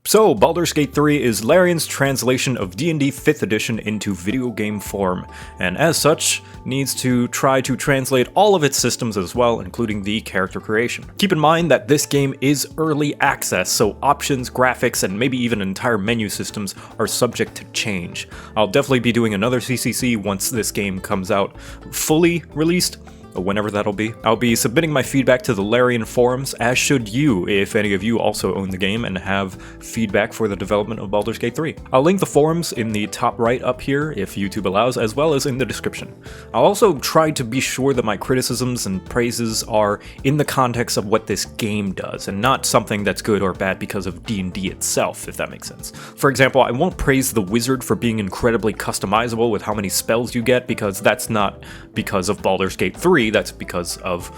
So, Baldur's Gate 3 is Larian's translation of D&D 5th edition into video game form, and as such, needs to try to translate all of its systems as well, including the character creation. Keep in mind that this game is early access, so options, graphics, and maybe even entire menu systems are subject to change. I'll definitely be doing another CCC once this game comes out fully released, whenever that'll be. I'll be submitting my feedback to the Larian forums, as should you if any of you also own the game and have feedback for the development of Baldur's Gate 3. I'll link the forums in the top right up here if YouTube allows, as well as in the description. I'll also try to be sure that my criticisms and praises are in the context of what this game does, and not something that's good or bad because of D&D itself, if that makes sense. For example, I won't praise the wizard for being incredibly customizable with how many spells you get, because that's not because of Baldur's Gate 3, that's because of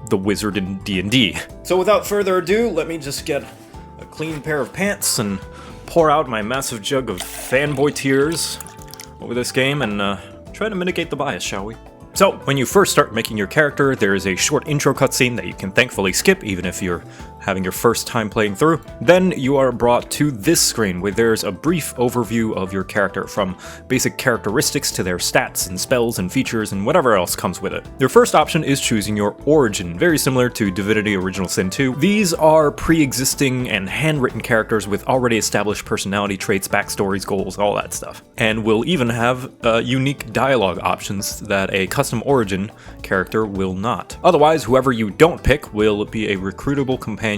the wizard in D&D. So without further ado, let me just get a clean pair of pants and pour out my massive jug of fanboy tears over this game and try to mitigate the bias, shall we? So, when you first start making your character, there is a short intro cutscene that you can thankfully skip, even if you're having your first time playing through. Then you are brought to this screen, where there's a brief overview of your character, from basic characteristics to their stats and spells and features and whatever else comes with it. Your first option is choosing your origin, very similar to Divinity Original Sin 2. These are pre-existing and handwritten characters with already established personality traits, backstories, goals, all that stuff. And will even have unique dialogue options that a custom origin character will not. Otherwise, whoever you don't pick will be a recruitable companion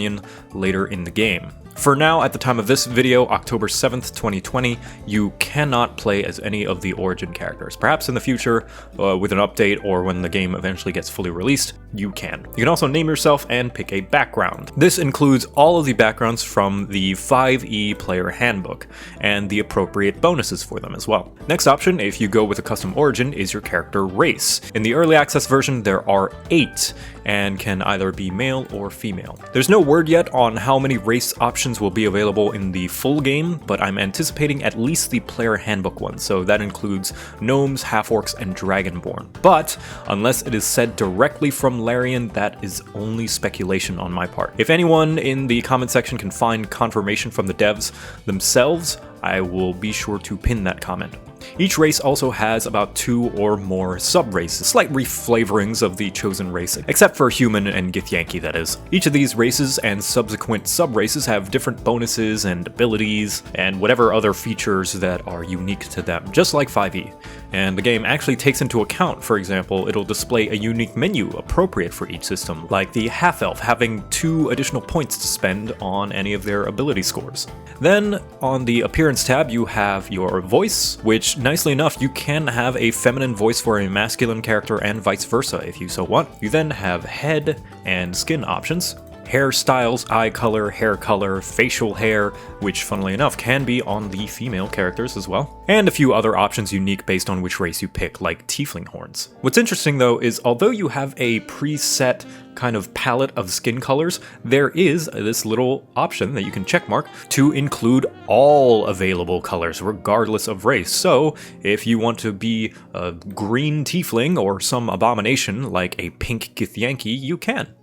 later in the game. For now, at the time of this video, October 7th, 2020, you cannot play as any of the origin characters. Perhaps in the future, with an update or when the game eventually gets fully released, you can. You can also name yourself and pick a background. This includes all of the backgrounds from the 5e player handbook, and the appropriate bonuses for them as well. Next option, if you go with a custom origin, is your character race. In the early access version, there are 8, and can either be male or female. There's no word yet on how many race options will be available in the full game, but I'm anticipating at least the player handbook one, so that includes gnomes, half-orcs, and dragonborn. But unless it is said directly from Larian, that is only speculation on my part. If anyone in the comment section can find confirmation from the devs themselves, I will be sure to pin that comment. Each race also has about 2 or more sub-races, slight reflavorings of the chosen race, except for human and Githyanki, that is. Each of these races and subsequent sub-races have different bonuses and abilities, and whatever other features that are unique to them, just like 5e. And the game actually takes into account, for example, it'll display a unique menu appropriate for each system, like the half-elf having 2 additional points to spend on any of their ability scores. Then, on the appearance tab, you have your voice, which, nicely enough, you can have a feminine voice for a masculine character and vice versa if you so want. You then have head and skin options, hairstyles, eye color, hair color, facial hair, which funnily enough can be on the female characters as well, and a few other options unique based on which race you pick, like tiefling horns. What's interesting though is, although you have a preset kind of palette of skin colors, there is this little option that you can checkmark to include all available colors regardless of race. So if you want to be a green tiefling or some abomination like a pink Githyanki, you can,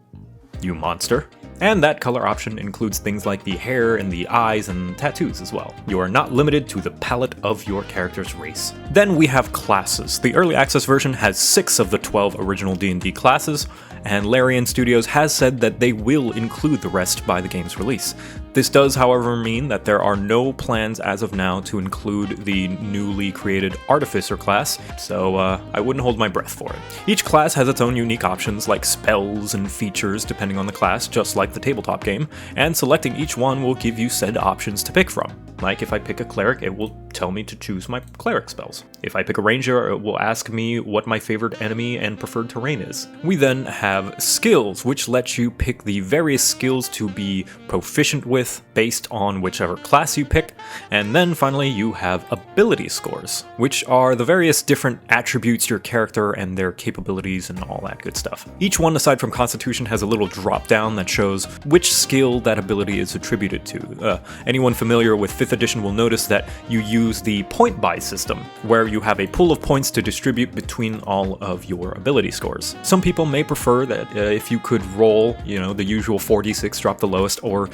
you monster. And that color option includes things like the hair and the eyes and tattoos as well. You are not limited to the palette of your character's race. Then we have classes. The early access version has 6 of the 12 original D&D classes, and Larian Studios has said that they will include the rest by the game's release. This does, however, mean that there are no plans as of now to include the newly created Artificer class, so I wouldn't hold my breath for it. Each class has its own unique options like spells and features depending on the class, just like the tabletop game, and selecting each one will give you said options to pick from. Like if I pick a cleric, it will tell me to choose my cleric spells. If I pick a ranger, it will ask me what my favorite enemy and preferred terrain is. We then have have skills, which let you pick the various skills to be proficient with based on whichever class you pick. And then finally, you have ability scores, which are the various different attributes to your character and their capabilities and all that good stuff. Each one, aside from Constitution, has a little drop down that shows which skill that ability is attributed to. Anyone familiar with 5th edition will notice that you use the point buy system, where you have a pool of points to distribute between all of your ability scores. Some people may prefer that if you could roll, the usual 4d6, drop the lowest, or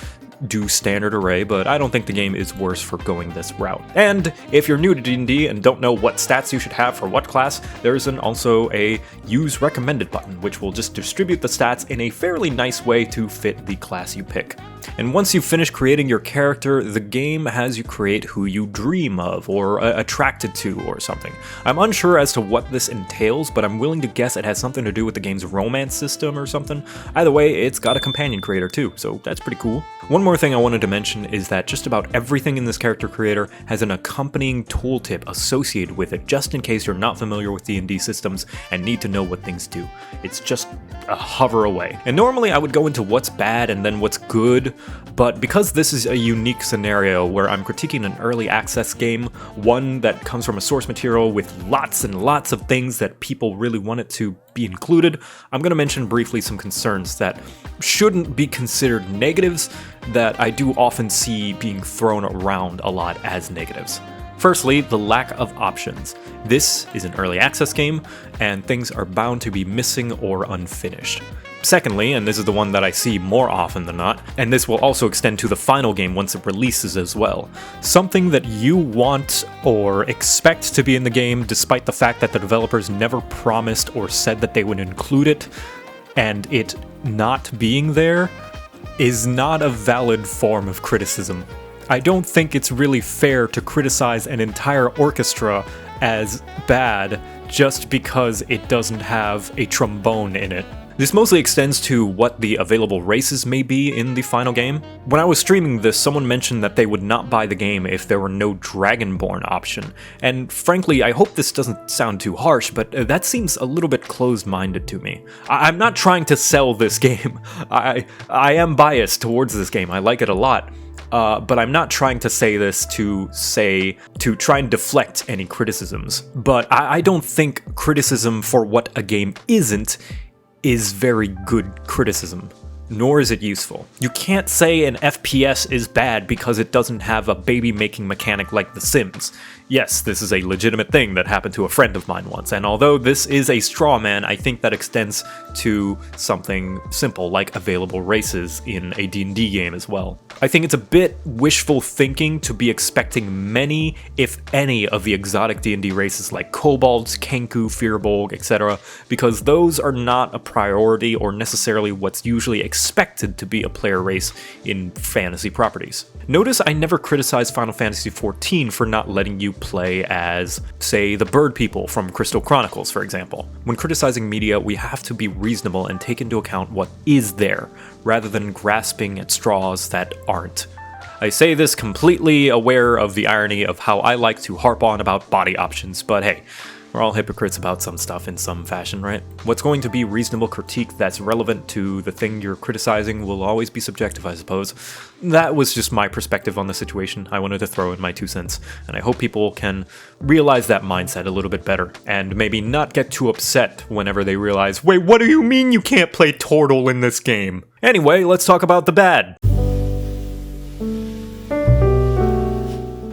do standard array, but I don't think the game is worse for going this route. And if you're new to D&D and don't know what stats you should have for what class, there's also a use recommended button, which will just distribute the stats in a fairly nice way to fit the class you pick. And once you finish creating your character, the game has you create who you dream of, or attracted to, or something. I'm unsure as to what this entails, but I'm willing to guess it has something to do with the game's romance system or something. Either way, it's got a companion creator too, so that's pretty cool. One more thing I wanted to mention is that just about everything in this character creator has an accompanying tooltip associated with it, just in case you're not familiar with D&D systems and need to know what things do. It's just a hover away. And normally I would go into what's bad and then what's good, but because this is a unique scenario where I'm critiquing an early access game, one that comes from a source material with lots and lots of things that people really wanted to be included, I'm going to mention briefly some concerns that shouldn't be considered negatives that I do often see being thrown around a lot as negatives. Firstly, the lack of options. This is an early access game, and things are bound to be missing or unfinished. Secondly, and this is the one that I see more often than not, and this will also extend to the final game once it releases as well, something that you want or expect to be in the game despite the fact that the developers never promised or said that they would include it, and it not being there is not a valid form of criticism. I don't think it's really fair to criticize an entire orchestra as bad just because it doesn't have a trombone in it. This mostly extends to what the available races may be in the final game. When I was streaming this, someone mentioned that they would not buy the game if there were no Dragonborn option. And frankly, I hope this doesn't sound too harsh, but that seems a little bit closed-minded to me. I'm not trying to sell this game. I am biased towards this game. I like it a lot. But I'm not trying to say this to try and deflect any criticisms. But I don't think criticism for what a game isn't is very good criticism, nor is it useful. You can't say an FPS is bad because it doesn't have a baby-making mechanic like The Sims. Yes, this is a legitimate thing that happened to a friend of mine once, and although this is a straw man, I think that extends to something simple like available races in a D&D game as well. I think it's a bit wishful thinking to be expecting many, if any, of the exotic D&D races like kobolds, kenku, firbolg, etc., because those are not a priority or necessarily what's usually expected to be a player race in fantasy properties. Notice I never criticized Final Fantasy XIV for not letting you play as, say, the bird people from Crystal Chronicles, for example. When criticizing media, we have to be reasonable and take into account what is there, rather than grasping at straws that aren't. I say this completely aware of the irony of how I like to harp on about body options, but hey, we're all hypocrites about some stuff in some fashion, right? What's going to be reasonable critique that's relevant to the thing you're criticizing will always be subjective, I suppose. That was just my perspective on the situation. I wanted to throw in my 2 cents, and I hope people can realize that mindset a little bit better, and maybe not get too upset whenever they realize, wait, what do you mean you can't play Tortle in this game? Anyway, let's talk about the bad.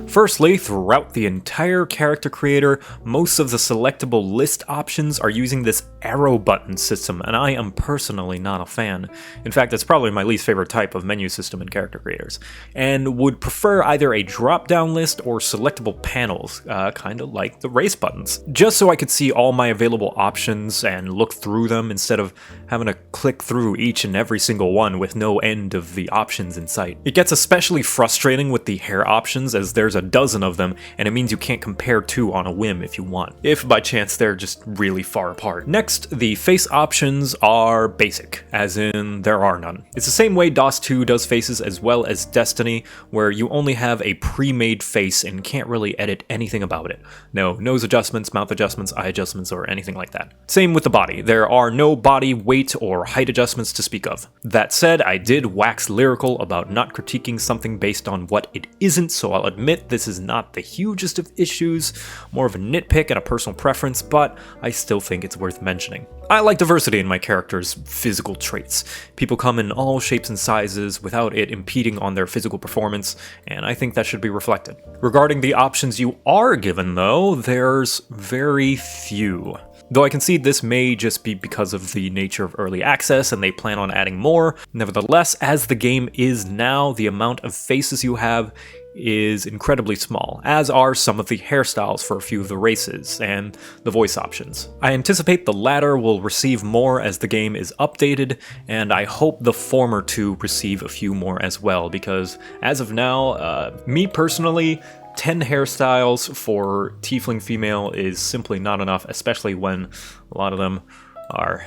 Firstly, throughout the entire character creator, most of the selectable list options are using this arrow button system, and I am personally not a fan. In fact, it's probably my least favorite type of menu system in character creators, and would prefer either a drop-down list or selectable panels, kinda like the race buttons, just so I could see all my available options and look through them instead of having to click through each and every single one with no end of the options in sight. It gets especially frustrating with the hair options, as there's a dozen of them, and it means you can't compare two on a whim if you want, if by chance they're just really far apart. Next, the face options are basic, as in there are none. It's the same way DOS 2 does faces as well as Destiny, where you only have a pre-made face and can't really edit anything about it. No nose adjustments, mouth adjustments, eye adjustments, or anything like that. Same with the body. There are no body, weight, or height adjustments to speak of. That said, I did wax lyrical about not critiquing something based on what it isn't, so I'll admit this is not the hugest of issues, more of a nitpick and a personal preference, but I still think it's worth mentioning. I like diversity in my characters' physical traits. People come in all shapes and sizes without it impeding on their physical performance, and I think that should be reflected. Regarding the options you are given though, there's very few. Though I concede this may just be because of the nature of early access and they plan on adding more, nevertheless, as the game is now, the amount of faces you have is incredibly small, as are some of the hairstyles for a few of the races, and the voice options. I anticipate the latter will receive more as the game is updated, and I hope the former two receive a few more as well, because as of now, me personally, 10 hairstyles for tiefling female is simply not enough, especially when a lot of them are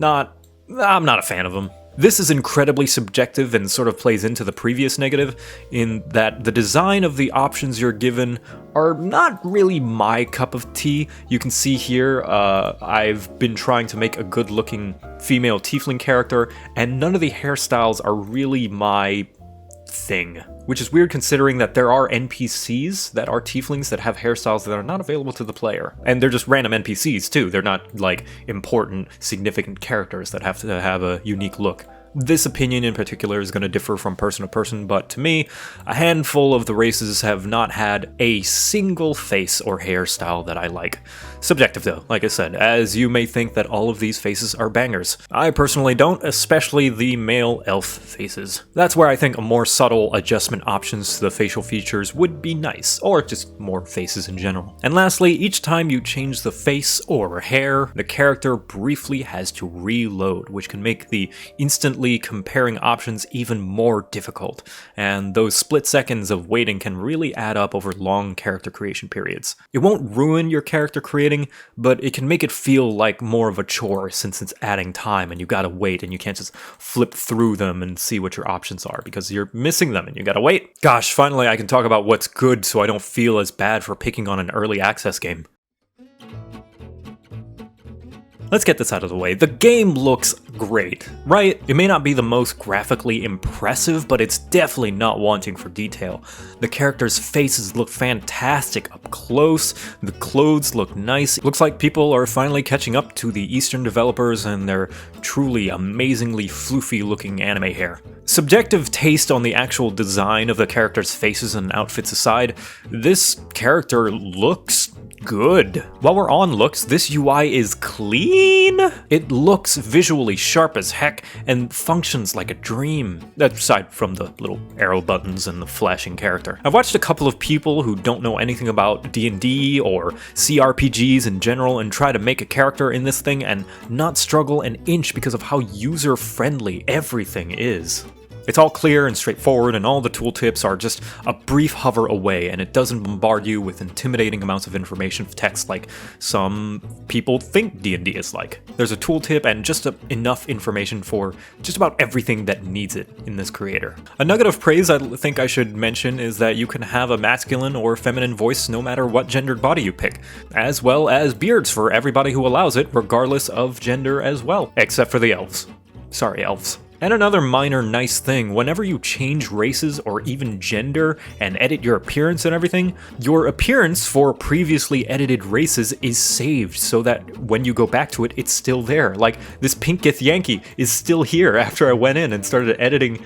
I'm not a fan of them. This is incredibly subjective and sort of plays into the previous negative in that the design of the options you're given are not really my cup of tea. You can see here I've been trying to make a good looking female tiefling character and none of the hairstyles are really my thing. Which is weird considering that there are NPCs that are tieflings that have hairstyles that are not available to the player. And they're just random NPCs too, they're not like important, significant characters that have to have a unique look. This opinion in particular is going to differ from person to person, but to me, a handful of the races have not had a single face or hairstyle that I like. Subjective though, like I said, as you may think that all of these faces are bangers. I personally don't, especially the male elf faces. That's where I think a more subtle adjustment options to the facial features would be nice, or just more faces in general. And lastly, each time you change the face or hair, the character briefly has to reload, which can make the instantly comparing options even more difficult, and those split seconds of waiting can really add up over long character creation periods. It won't ruin your character creating, but it can make it feel like more of a chore since it's adding time and you gotta wait and you can't just flip through them and see what your options are because you're missing them and you gotta wait. Gosh, finally I can talk about what's good so I don't feel as bad for picking on an early access game. Let's get this out of the way. The game looks great, right? It may not be the most graphically impressive, but it's definitely not wanting for detail. The characters' faces look fantastic up close, the clothes look nice. It looks like people are finally catching up to the Eastern developers and their truly amazingly floofy looking anime hair. Subjective taste on the actual design of the characters' faces and outfits aside, this character looks good. While we're on looks, this UI is clean. It looks visually sharp as heck and functions like a dream, aside from the little arrow buttons and the flashing character. I've watched a couple of people who don't know anything about D&D or CRPGs in general and try to make a character in this thing and not struggle an inch because of how user-friendly everything is. It's all clear and straightforward, and all the tooltips are just a brief hover away, and it doesn't bombard you with intimidating amounts of information text like some people think D&D is like. There's a tooltip and just enough information for just about everything that needs it in this creator. A nugget of praise I think I should mention is that you can have a masculine or feminine voice no matter what gendered body you pick, as well as beards for everybody who allows it, regardless of gender as well, except for the elves. Sorry, elves. And another minor nice thing, whenever you change races or even gender and edit your appearance and everything, your appearance for previously edited races is saved so that when you go back to it, it's still there. Like, this Pink Githyanki is still here after I went in and started editing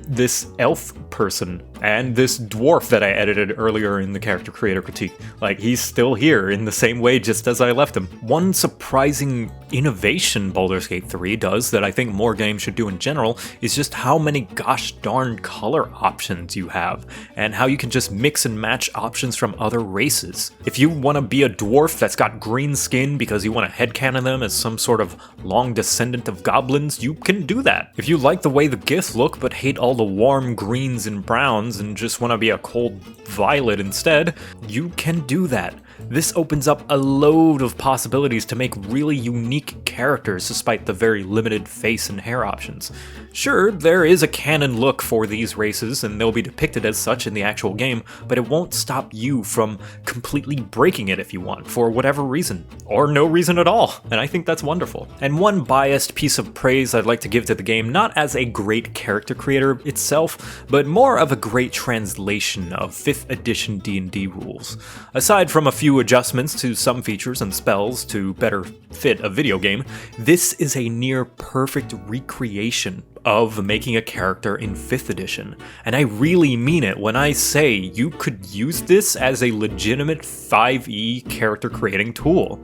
this elf person and this dwarf that I edited earlier in the character creator critique. Like, he's still here in the same way just as I left him. One surprising innovation Baldur's Gate 3 does that I think more games should do in general is just how many gosh darn color options you have, and how you can just mix and match options from other races. If you want to be a dwarf that's got green skin because you want to headcanon them as some sort of long descendant of goblins, you can do that. If you like the way the giths look but hate all the warm greens and browns emotions and just want to be a cold violet instead, you can do that. This opens up a load of possibilities to make really unique characters despite the very limited face and hair options. Sure, there is a canon look for these races and they'll be depicted as such in the actual game, but it won't stop you from completely breaking it if you want, for whatever reason, or no reason at all, and I think that's wonderful. And one biased piece of praise I'd like to give to the game, not as a great character creator itself, but more of a great translation of 5th edition D&D rules. Aside from a few adjustments to some features and spells to better fit a video game, this is a near perfect recreation of making a character in 5th edition. And I really mean it when I say you could use this as a legitimate 5e character creating tool.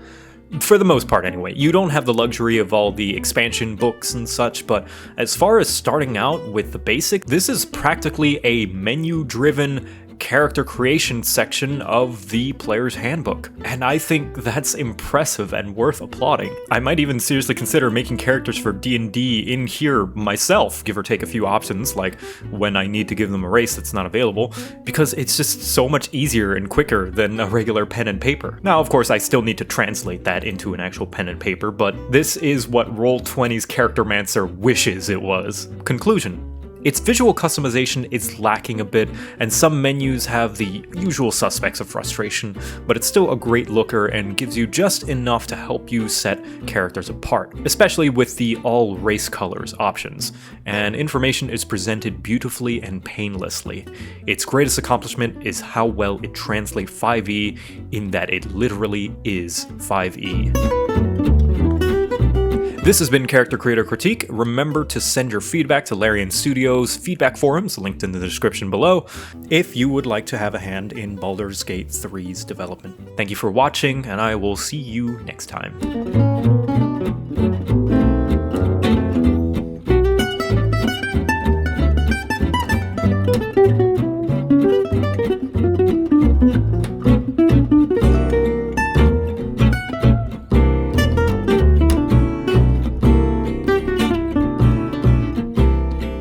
For the most part anyway. You don't have the luxury of all the expansion books and such, but as far as starting out with the basic, this is practically a menu-driven character creation section of the player's handbook, and I think that's impressive and worth applauding. I might even seriously consider making characters for D&D in here myself, give or take a few options, like when I need to give them a race that's not available, because it's just so much easier and quicker than a regular pen and paper. Now, of course, I still need to translate that into an actual pen and paper, but this is what Roll20's Charactermancer wishes it was. Conclusion. Its visual customization is lacking a bit, and some menus have the usual suspects of frustration, but it's still a great looker and gives you just enough to help you set characters apart, especially with the all race colors options, and information is presented beautifully and painlessly. Its greatest accomplishment is how well it translates 5e in that it literally is 5e. This has been Character Creator Critique. Remember to send your feedback to Larian Studios' feedback forums, linked in the description below, if you would like to have a hand in Baldur's Gate 3's development. Thank you for watching, and I will see you next time.